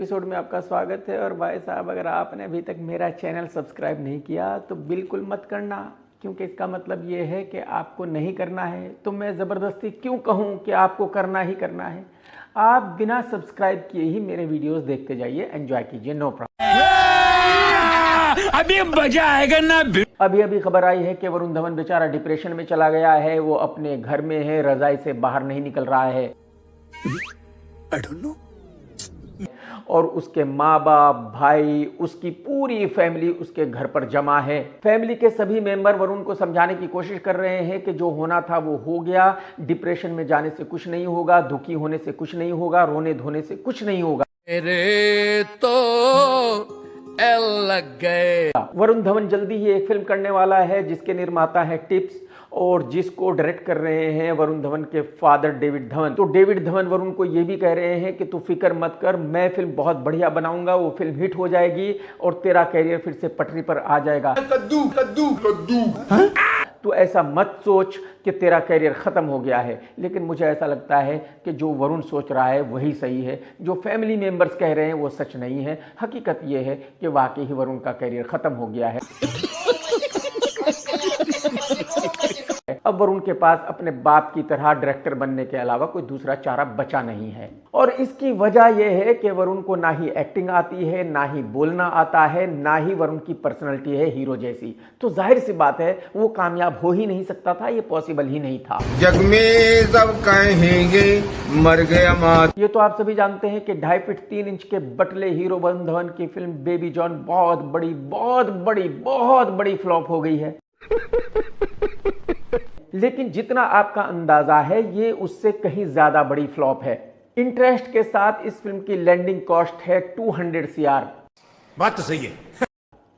Episode में आपका स्वागत है। और भाई साहब, अगर आपने अभी तक मेरा चैनल सब्सक्राइब नहीं किया तो बिल्कुल मत करना, क्योंकि इसका मतलब ये है कि आपको नहीं करना है। तो मैं ज़बरदस्ती क्यों कहूँ कि आपको करना ही करना है। आप बिना सब्सक्राइब किए ही मेरे वीडियोस देखते जाइए, एंजॉय कीजिए, नो प्रॉब्लम। अभी मजा आएगा ना। अभी खबर आई है कि वरुण धवन बेचारा डिप्रेशन में चला गया है। वो अपने घर में है, रजाई से बाहर नहीं निकल रहा है। I don't know. और उसके माँ बाप, भाई, उसकी पूरी फैमिली उसके घर पर जमा है। फैमिली के सभी मेंबर वरुण को समझाने की कोशिश कर रहे हैं कि जो होना था वो हो गया। डिप्रेशन में जाने से कुछ नहीं होगा, दुखी होने से कुछ नहीं होगा, रोने धोने से कुछ नहीं होगा। मेरे तो एल लग गए। वरुण धवन जल्दी ही एक फिल्म करने वाला है जिसके निर्माता है टिप्स, और जिसको डायरेक्ट कर रहे हैं वरुण धवन के फादर डेविड धवन। तो डेविड धवन वरुण को ये भी कह रहे हैं कि तू फिक्र मत कर, मैं फिल्म बहुत बढ़िया बनाऊंगा, वो फिल्म हिट हो जाएगी और तेरा कैरियर फिर से पटरी पर आ जाएगा। कद्दू कद्दू कद्दू। तो ऐसा मत सोच कि तेरा कैरियर ख़त्म हो गया है। लेकिन मुझे ऐसा लगता है कि जो वरुण सोच रहा है वही सही है। जो फैमिली मेंबर्स कह रहे हैं वो सच नहीं है। हकीकत ये है कि वाकई ही वरुण का कैरियर ख़त्म हो गया है। अब वरुण के पास अपने बाप की तरह डायरेक्टर बनने के अलावा कोई दूसरा चारा बचा नहीं है। और इसकी वजह यह है कि वरुण को ना ही एक्टिंग आती है, ना ही बोलना आता है, ना ही वरुण की पर्सनैलिटी है हीरो जैसी। तो जाहिर सी बात है वो कामयाब हो ही नहीं सकता था, ये पॉसिबल ही नहीं था। जग में सब कहेंगे मर गया मात। ये तो आप सभी जानते हैं कि 2.5 फीट 3 इंच के बटले हीरो वरुण धवन की फिल्म बेबी जॉन बहुत बड़ी फ्लॉप हो गई है। लेकिन जितना आपका अंदाजा है ये उससे कहीं ज्यादा बड़ी फ्लॉप है। इंटरेस्ट के साथ इस फिल्म की लैंडिंग कॉस्ट है 200 CR। बात तो सही है।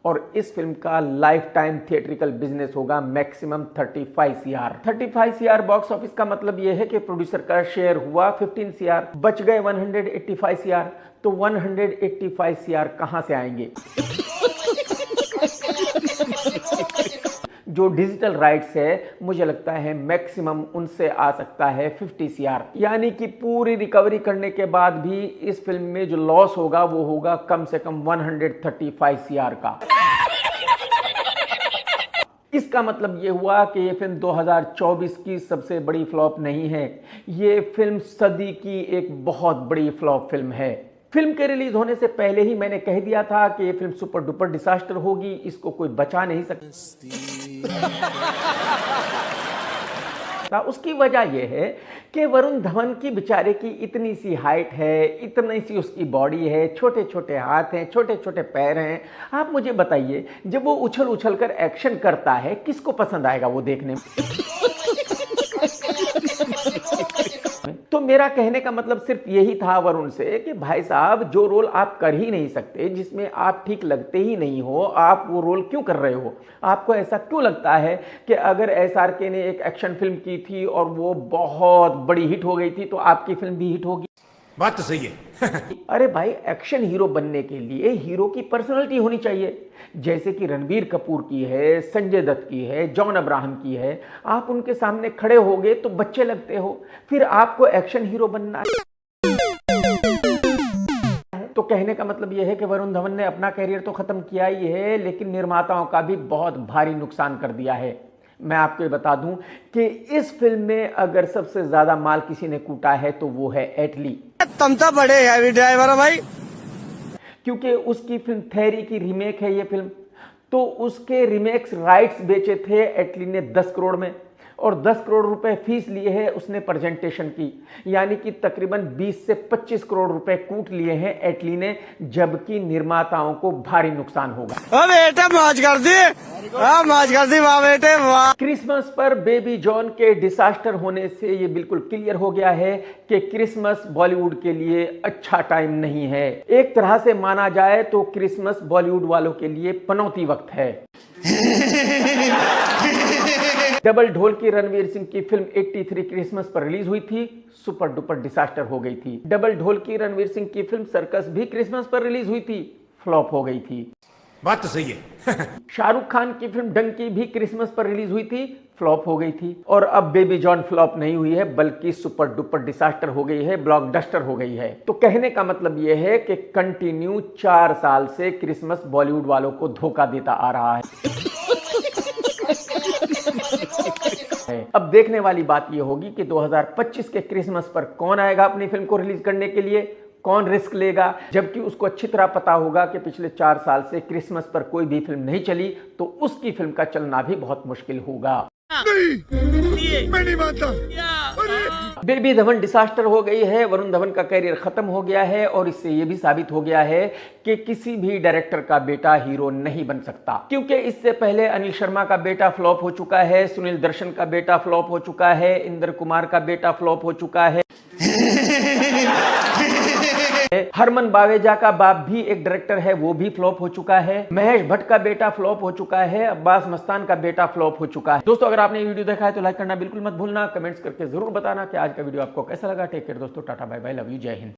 और इस फिल्म का लाइफ टाइम थिएट्रिकल बिजनेस होगा maximum 35 CR। 35 CR box office का मतलब यह है कि प्रोड्यूसर का शेयर हुआ 15 CR, बच गए 185 CR। तो 185 CR कहां से आएंगे? जो डिजिटल राइट्स है मुझे लगता है मैक्सिमम उनसे आ सकता है 50 CR। यानी कि पूरी रिकवरी करने के बाद भी इस फिल्म में जो लॉस होगा वो होगा कम से कम 135 CR का। इसका मतलब ये हुआ कि ये फिल्म 2024 की सबसे बड़ी फ्लॉप नहीं है, ये फिल्म सदी की एक बहुत बड़ी फ्लॉप फिल्म है। फिल्म के रिलीज होने से पहले ही मैंने कह दिया था कि ये फिल्म सुपर डुपर डिजास्टर होगी, इसको कोई बचा नहीं सकता। उसकी वजह यह है कि वरुण धवन की बेचारे की इतनी सी हाइट है, इतनी सी उसकी बॉडी है, छोटे छोटे हाथ हैं, छोटे छोटे पैर हैं। आप मुझे बताइए, जब वो उछल उछल कर एक्शन करता है किसको पसंद आएगा वो देखने में? तो मेरा कहने का मतलब सिर्फ यही था वरुण से कि भाई साहब, जो रोल आप कर ही नहीं सकते, जिसमें आप ठीक लगते ही नहीं हो, आप वो रोल क्यों कर रहे हो? आपको ऐसा क्यों लगता है कि अगर SRK ने एक एक्शन फिल्म की थी और वो बहुत बड़ी हिट हो गई थी तो आपकी फिल्म भी हिट होगी? बात तो सही है। अरे भाई, एक्शन हीरो बनने के लिए हीरो की पर्सनालिटी होनी चाहिए, जैसे कि रणबीर कपूर की है, संजय दत्त की है, जॉन अब्राहम की है। आप उनके सामने खड़े होगे तो बच्चे लगते हो, फिर आपको एक्शन हीरो बनना है। तो कहने का मतलब यह है कि वरुण धवन ने अपना कैरियर तो खत्म किया ही है, लेकिन निर्माताओं का भी बहुत भारी नुकसान कर दिया है। मैं आपको ये बता दूं कि इस फिल्म में अगर सबसे ज्यादा माल किसी ने कूटा है तो वो है एटली। तुम तो बड़े हैवी ड्राइवर हो भाई। क्योंकि उसकी फिल्म थेरी की रीमेक है ये फिल्म, तो उसके रीमेक्स राइट्स बेचे थे एटली ने 10 करोड़ में, और 10 करोड़ रुपए फीस लिए हैं उसने प्रेजेंटेशन की। यानी कि तकरीबन 20 से 25 करोड़ रुपए कूट लिए हैं एटली ने, जबकि निर्माताओं को भारी नुकसान होगा। बेटा मौज कर दी, मौज कर दी, वाह बेटे वाह। क्रिसमस पर बेबी जॉन के डिसास्टर होने से ये बिल्कुल क्लियर हो गया है कि क्रिसमस बॉलीवुड के लिए अच्छा टाइम नहीं है। एक तरह से माना जाए तो क्रिसमस बॉलीवुड वालों के लिए पनौती वक्त है। डबल ढोल की रणवीर सिंह की फिल्म 83 क्रिसमस पर रिलीज हुई थी, सुपर डुपर डिसास्टर हो गई थी। डबल ढोल की रणवीर सिंह की फिल्म सर्कस भी क्रिसमस पर रिलीज हुई थी, फ्लॉप हो गई थी। बात तो सही है। शाहरुख खान की फिल्म डंकी भी क्रिसमस पर रिलीज हुई थी, फ्लॉप हो गई थी। और अब बेबी जॉन फ्लॉप नहीं हुई है, बल्कि सुपर डुपर डिसास्टर हो गई है, ब्लॉकबस्टर हो गई है। तो कहने का मतलब यह है कि कंटिन्यू 4 साल से क्रिसमस बॉलीवुड वालों को धोखा देता आ रहा है। अब देखने वाली बात यह होगी कि 2025 के क्रिसमस पर कौन आएगा अपनी फिल्म को रिलीज करने के लिए, कौन रिस्क लेगा, जबकि उसको अच्छी तरह पता होगा कि पिछले 4 साल से क्रिसमस पर कोई भी फिल्म नहीं चली, तो उसकी फिल्म का चलना भी बहुत मुश्किल होगा। नहीं, मैं नहीं मानता। बेबी धवन डिसास्टर हो गई है, वरुण धवन का कैरियर खत्म हो गया है और इससे यह भी साबित हो गया है कि किसी भी डायरेक्टर का बेटा हीरो नहीं बन सकता, क्योंकि इससे पहले अनिल शर्मा का बेटा फ्लॉप हो चुका है, सुनील दर्शन का बेटा फ्लॉप हो चुका है, इंद्र कुमार का बेटा फ्लॉप हो चुका है, हरमन बावेजा का बाप भी एक डायरेक्टर है, वो भी फ्लॉप हो चुका है, महेश भट्ट का बेटा फ्लॉप हो चुका है, अब्बास मस्तान का बेटा फ्लॉप हो चुका है। दोस्तों, अगर आपने ये वीडियो देखा है तो लाइक करना बिल्कुल मत भूलना, कमेंट्स करके जरूर बताना कि आज का वीडियो आपको कैसा लगा। टेक केयर दोस्तों, tata bye bye, love you, जय हिंद।